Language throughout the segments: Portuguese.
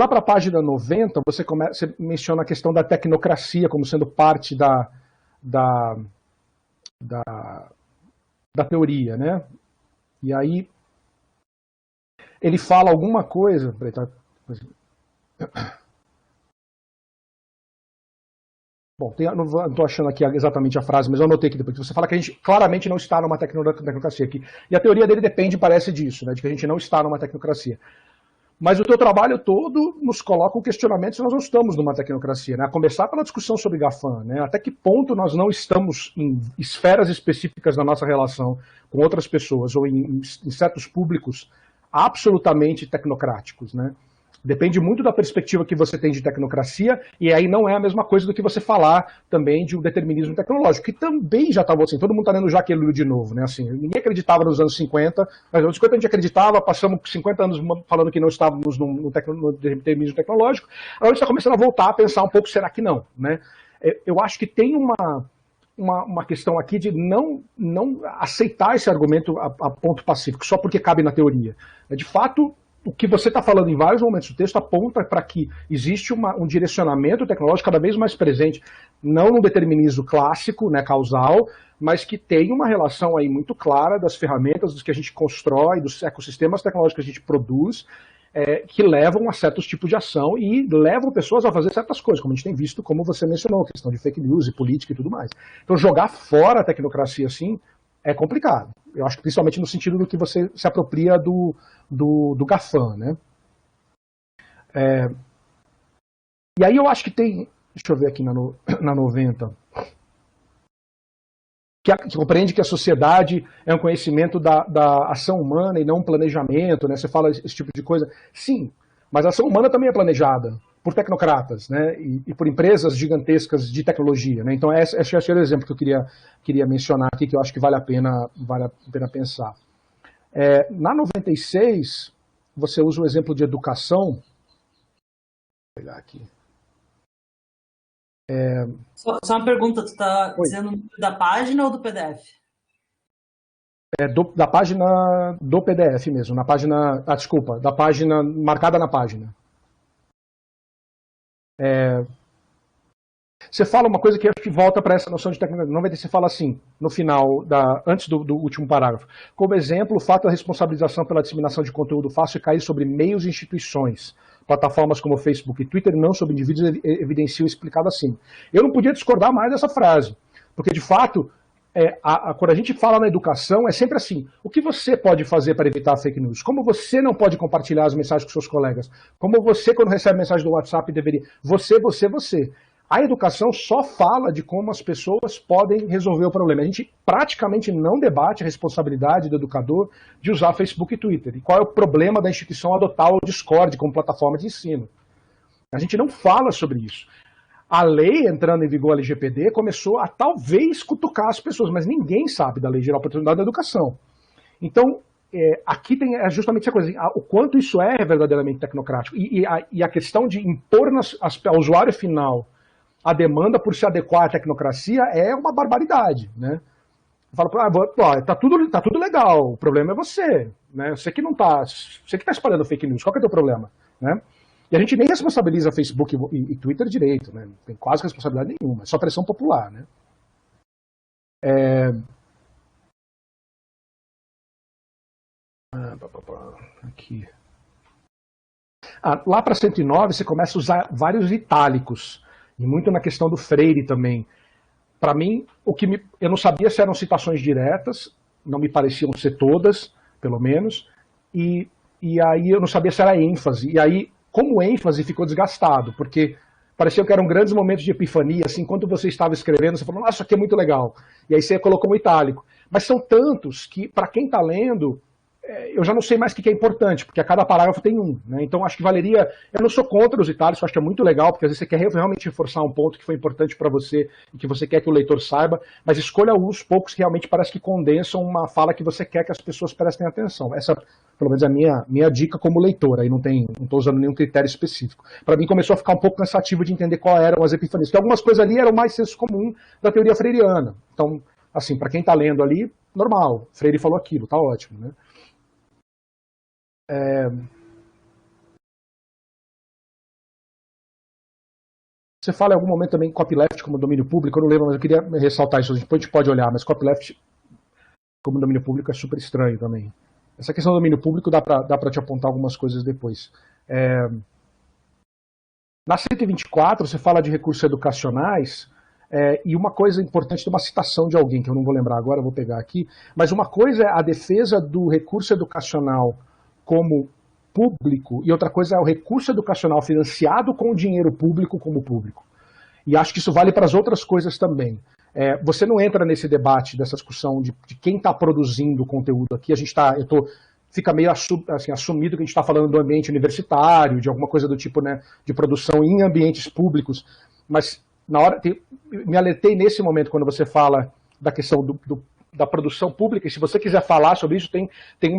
Lá para a página 90, você menciona a questão da tecnocracia como sendo parte da, da, da teoria, né? E aí ele fala alguma coisa. Peraí, tá, bom, não estou achando aqui exatamente a frase, mas eu anotei aqui depois. Você fala que a gente claramente não está numa tecnocracia aqui. E a teoria dele depende, parece disso, né? De que a gente não está numa tecnocracia. Mas o teu trabalho todo nos coloca o questionamento se nós não estamos numa tecnocracia, né? A começar pela discussão sobre GAFAM, né? Até que ponto nós não estamos em esferas específicas da nossa relação com outras pessoas ou em certos públicos absolutamente tecnocráticos, né? Depende muito da perspectiva que você tem de tecnocracia, e aí não é a mesma coisa do que você falar também de um determinismo tecnológico, que também já estava assim, todo mundo está lendo Jacques Ellul de novo, né? Assim, ninguém acreditava nos anos 50, mas nos anos 50 a gente acreditava, passamos 50 anos falando que não estávamos no determinismo tecnológico, agora a gente está começando a voltar a pensar um pouco, será que não, né? Eu acho que tem uma questão aqui de não aceitar esse argumento a ponto pacífico, só porque cabe na teoria. De fato, o que você está falando em vários momentos do texto aponta para que existe um direcionamento tecnológico cada vez mais presente, não no determinismo clássico, né, causal, mas que tem uma relação aí muito clara das ferramentas dos que a gente constrói, dos ecossistemas tecnológicos que a gente produz, que levam a certos tipos de ação e levam pessoas a fazer certas coisas, como a gente tem visto, como você mencionou, a questão de fake news e política e tudo mais. Então jogar fora a tecnocracia assim é complicado. Eu acho que principalmente no sentido do que você se apropria do GAFAM, né? E aí eu acho que tem, deixa eu ver aqui na 90, que compreende que a sociedade é um conhecimento da ação humana e não um planejamento, né? Você fala esse tipo de coisa. Sim, mas a ação humana também é planejada por tecnocratas, né? E por empresas gigantescas de tecnologia, né? Então esse é o exemplo que eu queria mencionar aqui, que eu acho que vale a pena pensar. Na 96, você usa o exemplo de educação. Vou pegar aqui. Só uma pergunta, tu está dizendo o número da página ou do PDF? Da página do PDF mesmo, na página, desculpa, da página marcada na página. Você fala uma coisa que acho que volta para essa noção de tecnologia. Não vai ter, você fala assim, no final, antes do último parágrafo. Como exemplo, o fato da responsabilização pela disseminação de conteúdo fácil cair sobre meios e instituições. Plataformas como Facebook e Twitter, não sobre indivíduos, evidenciam o explicado acima. Eu não podia discordar mais dessa frase, porque de fato, quando a gente fala na educação, é sempre assim, o que você pode fazer para evitar fake news? Como você não pode compartilhar as mensagens com seus colegas? Como você, quando recebe mensagem do WhatsApp, deveria... Você. A educação só fala de como as pessoas podem resolver o problema. A gente praticamente não debate a responsabilidade do educador de usar Facebook e Twitter. E qual é o problema da instituição adotar o Discord como plataforma de ensino. A gente não fala sobre isso. A lei, entrando em vigor, a LGPD, começou a talvez cutucar as pessoas, mas ninguém sabe da Lei Geral de Oportunidade da Educação. Então, aqui tem justamente essa coisa, o quanto isso é verdadeiramente tecnocrático. E a questão de impor ao usuário final a demanda por se adequar à tecnocracia é uma barbaridade, né? Eu falo, tá tudo legal, o problema é você, né? Você que está espalhando fake news, qual que é o teu problema, né? E a gente nem responsabiliza Facebook e Twitter direito, né? Não tem quase responsabilidade nenhuma, é só pressão popular, né? Aqui. Lá para 109 você começa a usar vários itálicos, e muito na questão do Freire também. Para mim, eu não sabia se eram citações diretas, não me pareciam ser todas, pelo menos, e aí eu não sabia se era ênfase. E aí, como ênfase, ficou desgastado, porque parecia que eram grandes momentos de epifania, assim, enquanto você estava escrevendo, você falou, nossa, isso aqui é muito legal. E aí você colocou um itálico. Mas são tantos que, para quem está lendo, eu já não sei mais o que é importante, porque a cada parágrafo tem um, né? Então acho que valeria. Eu não sou contra os itálicos, acho que é muito legal, porque às vezes você quer realmente reforçar um ponto que foi importante para você e que você quer que o leitor saiba, mas escolha alguns poucos que realmente parece que condensam uma fala que você quer que as pessoas prestem atenção. Essa, pelo menos, é a minha dica como leitor, aí não estou usando nenhum critério específico. Para mim começou a ficar um pouco cansativo de entender qual eram as epifanias, porque algumas coisas ali eram mais senso comum da teoria freiriana. Então, assim, para quem está lendo ali, normal, Freire falou aquilo, tá ótimo, né? Você fala em algum momento também copyleft como domínio público, eu não lembro, mas eu queria ressaltar isso, depois a gente pode olhar, mas copyleft como domínio público é super estranho também. Essa questão do domínio público dá para te apontar algumas coisas depois. Na 124, você fala de recursos educacionais, e uma coisa importante, tem uma citação de alguém, que eu não vou lembrar agora, eu vou pegar aqui, mas uma coisa é a defesa do recurso educacional como público, e outra coisa é o recurso educacional financiado com dinheiro público como público. E acho que isso vale para as outras coisas também. Você não entra nesse debate, dessa discussão de quem está produzindo o conteúdo aqui, fica meio assim, assumido que a gente está falando do ambiente universitário, de alguma coisa do tipo, né, de produção em ambientes públicos, mas me alertei nesse momento quando você fala da questão da produção pública, e se você quiser falar sobre isso, tem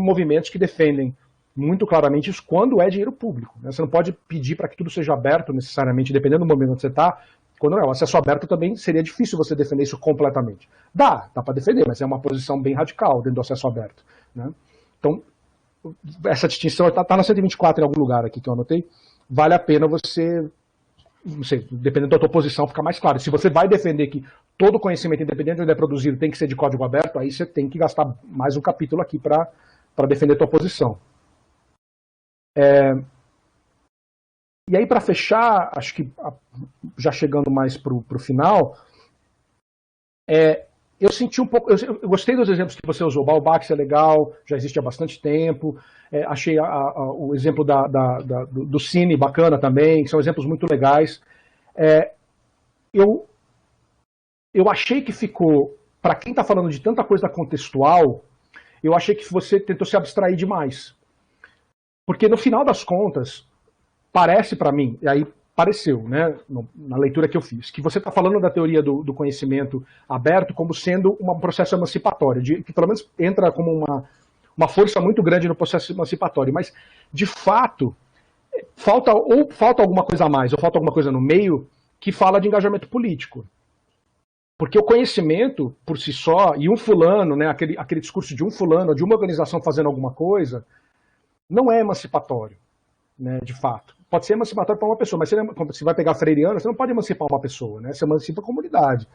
movimentos que defendem muito claramente isso quando é dinheiro público. Né? Você não pode pedir para que tudo seja aberto necessariamente, dependendo do momento onde você está. Quando é o acesso aberto também seria difícil você defender isso completamente. Dá para defender, mas é uma posição bem radical dentro do acesso aberto. Né? Então, essa distinção está na 124 em algum lugar aqui que eu anotei. Vale a pena você, não sei, dependendo da tua posição, fica mais claro. Se você vai defender que todo conhecimento, independente de onde é produzido, tem que ser de código aberto, aí você tem que gastar mais um capítulo aqui para defender a tua posição. E aí, para fechar, acho que já chegando mais para o final, eu senti um pouco. Eu gostei dos exemplos que você usou. Baubax é legal, já existe há bastante tempo. Achei o exemplo do Cine bacana também, são exemplos muito legais. Eu achei que ficou, para quem está falando de tanta coisa contextual, eu achei que você tentou se abstrair demais. Porque no final das contas, parece para mim, e aí pareceu, né, na leitura que eu fiz, que você está falando da teoria do conhecimento aberto como sendo um processo emancipatório, que pelo menos entra como uma força muito grande no processo emancipatório, mas de fato falta alguma coisa a mais, ou falta alguma coisa no meio que fala de engajamento político. Porque o conhecimento por si só, e um fulano, né, aquele discurso de um fulano, ou de uma organização fazendo alguma coisa, não é emancipatório, né, de fato. Pode ser emancipatório para uma pessoa, mas você vai pegar freiriano, você não pode emancipar uma pessoa, né, você emancipa a comunidade.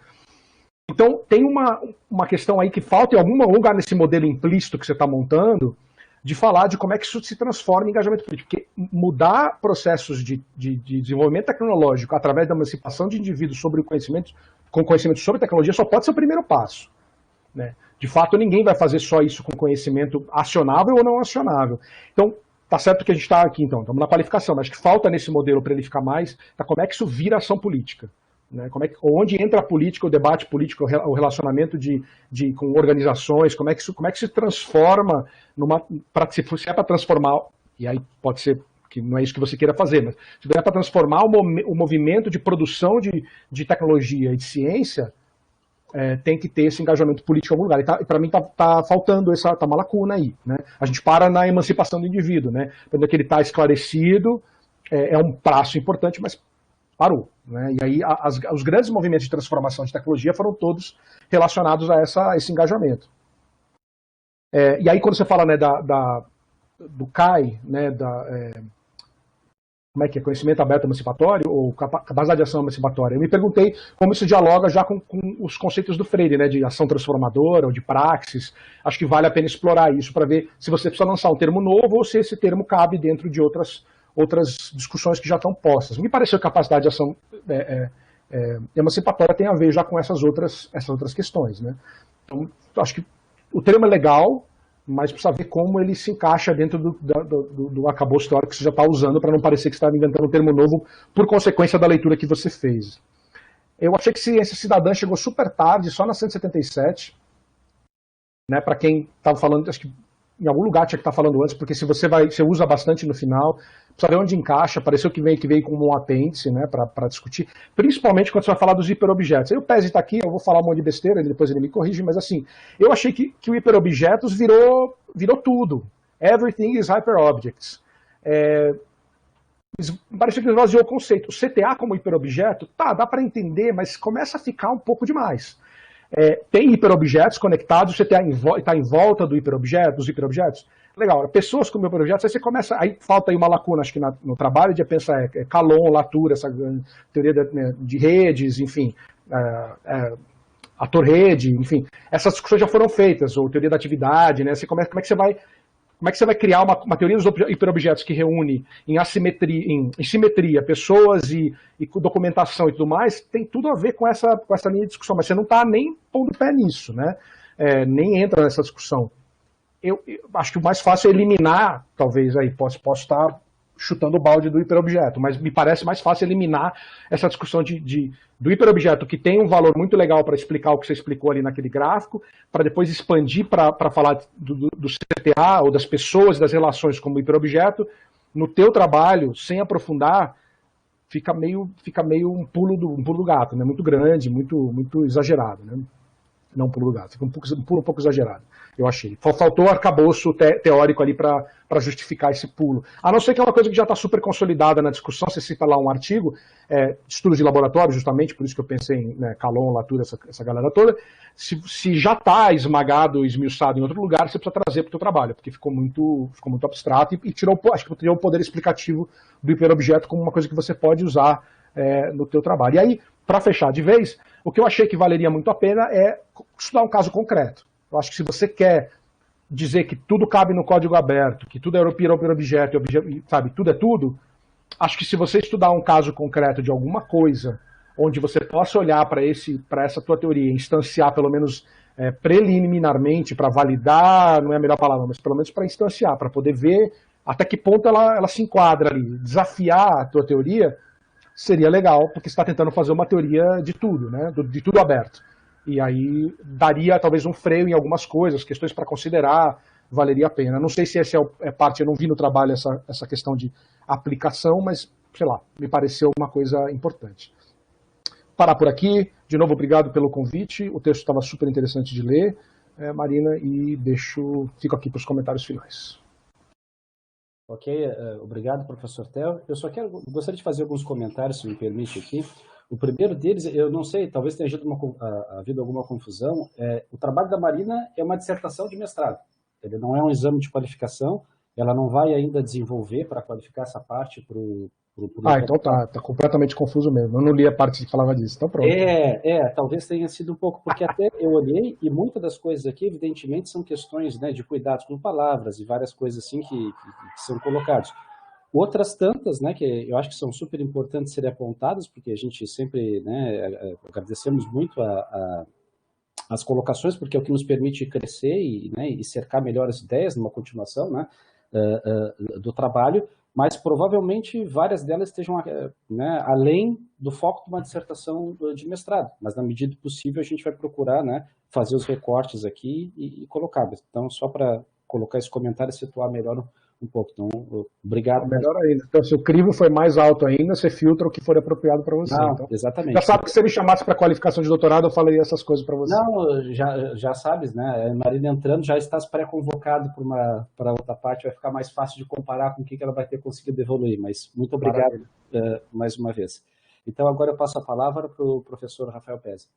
Então, tem uma questão aí que falta em algum lugar nesse modelo implícito que você está montando, de falar de como é que isso se transforma em engajamento político. Porque mudar processos de desenvolvimento tecnológico através da emancipação de indivíduos sobre com conhecimento sobre tecnologia só pode ser o primeiro passo. Né? De fato, ninguém vai fazer só isso com conhecimento acionável ou não acionável. Então, tá certo que a gente está aqui, então, estamos na qualificação, mas que falta nesse modelo para ele ficar mais, como é que isso vira ação política. Né? Onde entra a política, o debate político, o relacionamento com organizações, como é que se transforma, se é para transformar, e aí pode ser que não é isso que você queira fazer, mas se é para transformar o movimento de produção de tecnologia e de ciência, tem que ter esse engajamento político em algum lugar. E para mim está faltando tá uma lacuna aí. Né? A gente para na emancipação do indivíduo. Né? Quando que ele está esclarecido, é um passo importante, mas parou. Né? E aí os grandes movimentos de transformação de tecnologia foram todos relacionados a esse engajamento. E aí quando você fala, né, do CAI, né, como é que é? Conhecimento aberto emancipatório ou capacidade de ação emancipatória. Eu me perguntei como isso dialoga já com os conceitos do Freire, né, de ação transformadora ou de praxis. Acho que vale a pena explorar isso para ver se você precisa lançar um termo novo ou se esse termo cabe dentro de outras discussões que já estão postas. Me pareceu que capacidade de ação emancipatória tem a ver já com essas outras questões. Né? Então, acho que o termo é legal, mas precisa ver como ele se encaixa dentro do arcabouço teórico que você já está usando, para não parecer que você está inventando um termo novo por consequência da leitura que você fez. Eu achei que Ciência Cidadã chegou super tarde, só na 177, né, para quem estava falando, acho que em algum lugar tinha que estar falando antes, porque se você usa bastante no final, precisa ver onde encaixa, pareceu que veio como um apêndice, né, para discutir, principalmente quando você vai falar dos hiperobjetos. Aí o Pezi está aqui, eu vou falar um monte de besteira, depois ele me corrige, mas assim, eu achei que o hiperobjetos virou tudo. Everything is hyperobjects. Pareceu que esvaziou o conceito. O CTA como hiperobjeto, dá para entender, mas começa a ficar um pouco demais. Tem hiperobjetos conectados, o CTA está em volta dos hiperobjetos. Legal, pessoas com hiperobjetos, aí você começa, aí falta aí uma lacuna, acho que no trabalho, de pensar Calon, Latour, essa teoria de redes, enfim, ator-rede, enfim, essas discussões já foram feitas, ou teoria da atividade, né? Como é que você vai criar uma teoria dos hiperobjetos que reúne em simetria pessoas e documentação e tudo mais, tem tudo a ver com essa linha de discussão, mas você não está nem pondo pé nisso, né? Nem entra nessa discussão. Eu acho que o mais fácil é eliminar, talvez aí, posso estar chutando o balde do hiperobjeto, mas me parece mais fácil eliminar essa discussão do hiperobjeto, que tem um valor muito legal para explicar o que você explicou ali naquele gráfico, para depois expandir para falar do CTA, ou das pessoas, das relações como hiperobjeto. No teu trabalho, sem aprofundar, fica meio um pulo do gato, né? Muito grande, muito exagerado, né? Não um pulo do gato, fica um pouco exagerado, eu achei. Faltou arcabouço teórico ali para justificar esse pulo. A não ser que é uma coisa que já está super consolidada na discussão, você cita lá um artigo, estudos de laboratório, justamente, por isso que eu pensei em Calon, Latour, essa galera toda. Se já está esmagado, esmiuçado em outro lugar, você precisa trazer para o teu trabalho, porque ficou muito abstrato e acho que tirou o poder explicativo do hiperobjeto como uma coisa que você pode usar no teu trabalho. E aí, para fechar de vez, o que eu achei que valeria muito a pena é estudar um caso concreto. Eu acho que se você quer dizer que tudo cabe no código aberto, que tudo é objeto, sabe, tudo é tudo, acho que se você estudar um caso concreto de alguma coisa, onde você possa olhar para essa tua teoria, instanciar pelo menos preliminarmente, para validar, não é a melhor palavra, mas pelo menos para instanciar, para poder ver até que ponto ela se enquadra ali, desafiar a tua teoria, seria legal, porque você está tentando fazer uma teoria de tudo, né? De tudo aberto. E aí daria talvez um freio em algumas coisas, questões para considerar, valeria a pena. Não sei se essa é parte, eu não vi no trabalho essa questão de aplicação, mas, sei lá, me pareceu uma coisa importante. Parar por aqui, de novo, obrigado pelo convite, o texto estava super interessante de ler, Marina, e fico aqui para os comentários finais. Ok, obrigado, professor Theo. Eu só gostaria de fazer alguns comentários, se me permite aqui. O primeiro deles, eu não sei, talvez tenha havido alguma confusão, o trabalho da Marina é uma dissertação de mestrado. Ele não é um exame de qualificação, ela não vai ainda desenvolver para qualificar essa parte para o... então tá completamente confuso mesmo. Eu não li a parte que falava disso, então pronto. Talvez tenha sido um pouco, porque até eu olhei e muitas das coisas aqui, evidentemente, são questões, né, de cuidados com palavras e várias coisas assim que são colocadas. Outras tantas, né, que eu acho que são super importantes serem apontadas, porque a gente sempre, né, agradecemos muito as colocações, porque é o que nos permite crescer e cercar melhores ideias numa continuação, né, do trabalho, mas provavelmente várias delas estejam, né, além do foco de uma dissertação de mestrado, mas na medida do possível a gente vai procurar, né, fazer os recortes aqui e colocar. Então, só para colocar esse comentário e situar melhor um pouco. Então, obrigado. Melhor ainda. Então, se o crivo foi mais alto ainda, você filtra o que for apropriado para você. Não, então, exatamente. Já sabe que se você me chamasse para qualificação de doutorado, eu falaria essas coisas para você. Não, já sabes, né? A Marina entrando, já estás pré-convocado para outra parte, vai ficar mais fácil de comparar com o que ela vai ter conseguido evoluir. Mas muito obrigado mais uma vez. Então, agora eu passo a palavra para o professor Rafael Pezzi.